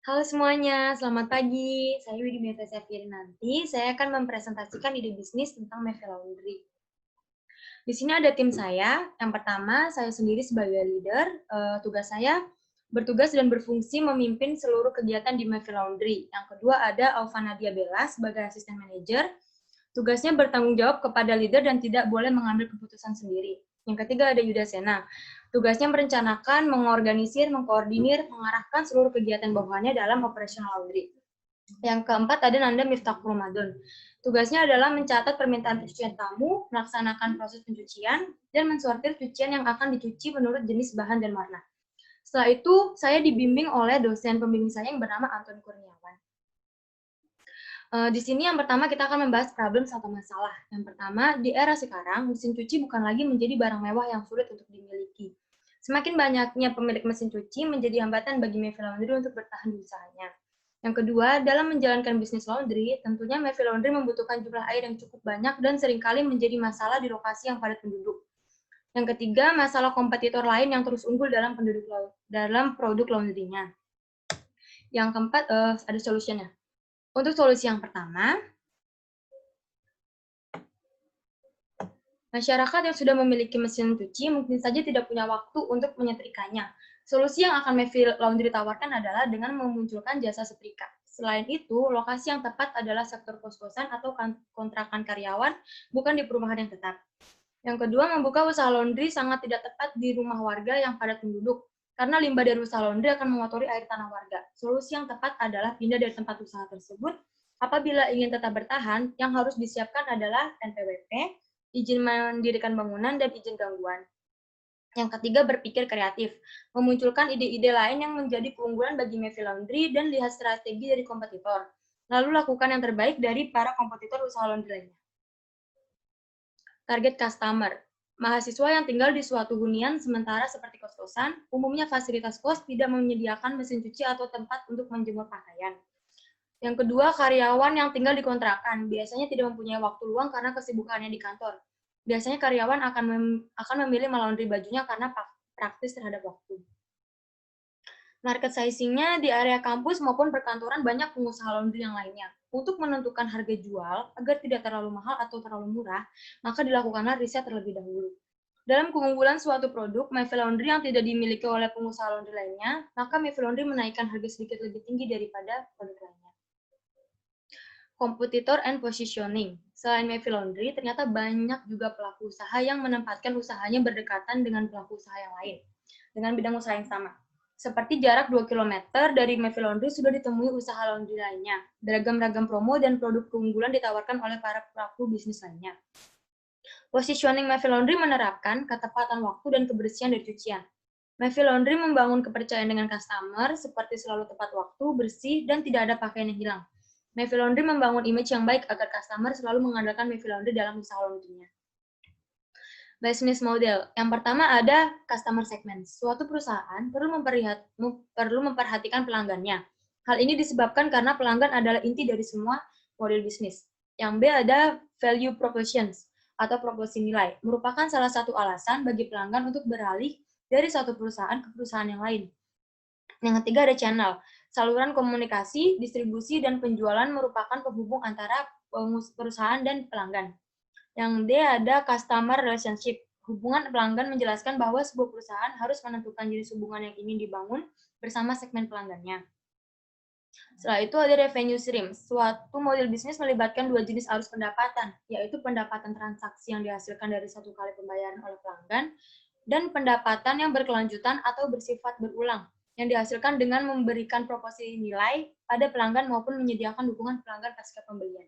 Halo semuanya, selamat pagi. Saya Widimetra Nanti saya akan mempresentasikan ide bisnis tentang Maeve Laundry. Di sini ada tim saya. Yang pertama, saya sendiri sebagai leader. Tugas saya bertugas dan berfungsi memimpin seluruh kegiatan di Maeve Laundry. Yang kedua ada Alva Nadia Bella sebagai asisten manajer. Tugasnya bertanggung jawab kepada leader dan tidak boleh mengambil keputusan sendiri. Yang ketiga ada Yuda Sena. Tugasnya merencanakan, mengorganisir, mengkoordinir, mengarahkan seluruh kegiatan bawahannya dalam operasional laundry. Yang keempat ada Nanda Miftahul Ramadan. Tugasnya adalah mencatat permintaan pencucian tamu, melaksanakan proses pencucian, dan mensortir cucian yang akan dicuci menurut jenis bahan dan warna. Setelah itu, saya dibimbing oleh dosen pembimbing saya yang bernama Anton Kurniawan. Di sini yang pertama kita akan membahas problem atau masalah. Yang pertama, di era sekarang, mesin cuci bukan lagi menjadi barang mewah yang sulit untuk dimiliki. Semakin banyaknya pemilik mesin cuci menjadi hambatan bagi Maeve Laundry untuk bertahan di usahanya. Yang kedua, dalam menjalankan bisnis laundry, tentunya Maeve Laundry membutuhkan jumlah air yang cukup banyak dan seringkali menjadi masalah di lokasi yang padat penduduk. Yang ketiga, masalah kompetitor lain yang terus unggul dalam produk laundry-nya. Yang keempat, ada solusinya. Untuk solusi yang pertama, masyarakat yang sudah memiliki mesin cuci mungkin saja tidak punya waktu untuk menyetrikanya. Solusi yang akan Maeve Laundry tawarkan adalah dengan memunculkan jasa setrika. Selain itu, lokasi yang tepat adalah sektor kos-kosan atau kontrakan karyawan, bukan di perumahan yang tetap. Yang kedua, membuka usaha laundry sangat tidak tepat di rumah warga yang padat penduduk, karena limbah dari usaha laundry akan mengotori air tanah warga. Solusi yang tepat adalah pindah dari tempat usaha tersebut. Apabila ingin tetap bertahan, yang harus disiapkan adalah NPWP, izin mendirikan bangunan, dan izin gangguan. Yang ketiga, berpikir kreatif. Memunculkan ide-ide lain yang menjadi keunggulan bagi Maeve Laundry dan lihat strategi dari kompetitor. Lalu lakukan yang terbaik dari para kompetitor usaha laundry lainnya. Target customer. Mahasiswa yang tinggal di suatu hunian sementara seperti kos-kosan, umumnya fasilitas kos tidak menyediakan mesin cuci atau tempat untuk menjemur pakaian. Yang kedua, karyawan yang tinggal di kontrakan biasanya tidak mempunyai waktu luang karena kesibukannya di kantor. Biasanya karyawan akan memilih melaundry bajunya karena praktis terhadap waktu. Market sizing-nya di area kampus maupun perkantoran banyak pengusaha laundry yang lainnya. Untuk menentukan harga jual agar tidak terlalu mahal atau terlalu murah, maka dilakukanlah riset terlebih dahulu. Dalam keunggulan suatu produk, Maeve Laundry yang tidak dimiliki oleh pengusaha laundry lainnya, maka Maeve Laundry menaikkan harga sedikit lebih tinggi daripada produk lainnya. Competitor and positioning. Selain Maeve Laundry, ternyata banyak juga pelaku usaha yang menempatkan usahanya berdekatan dengan pelaku usaha yang lain, dengan bidang usaha yang sama. Seperti jarak 2 km dari Maeve Laundry sudah ditemui usaha laundry lainnya. Beragam-ragam promo dan produk keunggulan ditawarkan oleh para pelaku bisnis lainnya. Positioning Maeve Laundry menerapkan ketepatan waktu dan kebersihan dari cucian. Maeve Laundry membangun kepercayaan dengan customer seperti selalu tepat waktu, bersih, dan tidak ada pakaian yang hilang. Maeve Laundry membangun image yang baik agar customer selalu mengandalkan Maeve Laundry dalam usaha laundry-nya. Business model. Yang pertama ada customer segment. Suatu perusahaan perlu memperhatikan pelanggannya. Hal ini disebabkan karena pelanggan adalah inti dari semua model bisnis. Yang B ada value propositions atau proporsi nilai. Merupakan salah satu alasan bagi pelanggan untuk beralih dari satu perusahaan ke perusahaan yang lain. Yang ketiga ada channel. Saluran komunikasi, distribusi, dan penjualan merupakan penghubung antara perusahaan dan pelanggan. Yang D ada customer relationship. Hubungan pelanggan menjelaskan bahwa sebuah perusahaan harus menentukan jenis hubungan yang ingin dibangun bersama segmen pelanggannya. Setelah itu ada revenue stream. Suatu model bisnis melibatkan dua jenis arus pendapatan, yaitu pendapatan transaksi yang dihasilkan dari satu kali pembayaran oleh pelanggan, dan pendapatan yang berkelanjutan atau bersifat berulang, yang dihasilkan dengan memberikan proporsi nilai pada pelanggan maupun menyediakan dukungan pelanggan pasca pembelian.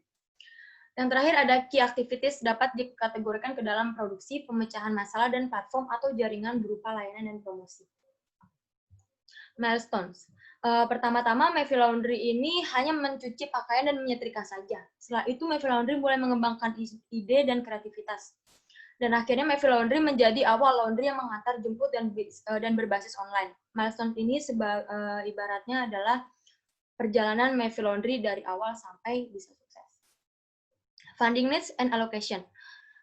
Yang terakhir ada key activities dapat dikategorikan ke dalam produksi, pemecahan masalah, dan platform atau jaringan berupa layanan dan promosi. Milestones. Pertama-tama, Maeve Laundry ini hanya mencuci pakaian dan menyetrika saja. Setelah itu, Maeve Laundry mulai mengembangkan ide dan kreativitas. Dan akhirnya Maeve Laundry menjadi awal laundry yang mengantar jemput dan berbasis online. Milestone ini ibaratnya adalah perjalanan Maeve Laundry dari awal sampai bisa sukses. Funding needs and allocation.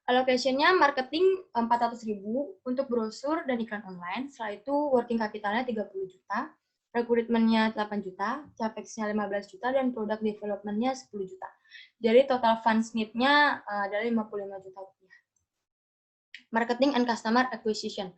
Allocation-nya marketing 400.000 untuk brosur dan iklan online. Setelah itu working capital-nya 30 juta. rekrutmennya 8 juta, capex-nya 15 juta, dan product development-nya 10 juta. Jadi total funds need-nya adalah 55 juta rupiah. Marketing and customer acquisition.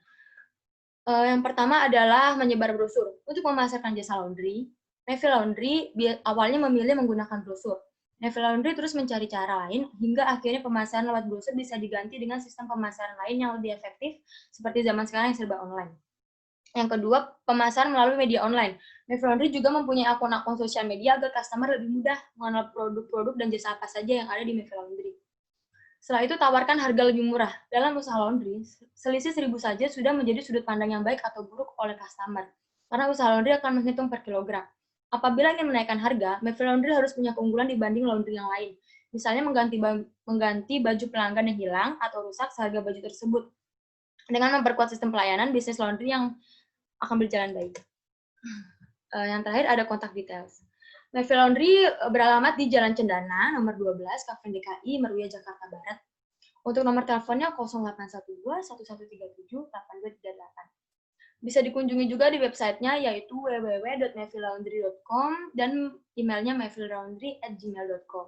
Yang pertama adalah menyebar brosur. Untuk memasarkan jasa laundry, Neville Laundry awalnya memilih menggunakan brosur. Neville Laundry terus mencari cara lain hingga akhirnya pemasaran lewat brosur bisa diganti dengan sistem pemasaran lain yang lebih efektif seperti zaman sekarang yang serba online. Yang kedua, pemasaran melalui media online. Neville Laundry juga mempunyai akun-akun sosial media agar customer lebih mudah mengenal produk-produk dan jasa apa saja yang ada di Neville Laundry. Setelah itu, tawarkan harga lebih murah. Dalam usaha laundry, selisih 1.000 saja sudah menjadi sudut pandang yang baik atau buruk oleh customer. Karena usaha laundry akan menghitung per kilogram. Apabila ingin menaikkan harga, Neville Laundry harus punya keunggulan dibanding laundry yang lain. Misalnya mengganti baju pelanggan yang hilang atau rusak seharga baju tersebut. Dengan memperkuat sistem pelayanan, bisnis laundry yang akan berjalan baik. Yang terakhir ada kontak details. Neville Laundry beralamat di Jalan Cendana, nomor 12, Kafen DKI, Meruya, Jakarta Barat. Untuk nomor teleponnya 0812 1137 8238. Bisa dikunjungi juga di websitenya yaitu www.nevillelaundry.com dan emailnya mevillelaundry@gmail.com.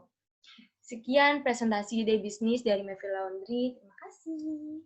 Sekian presentasi ide bisnis dari Neville Laundry. Terima kasih.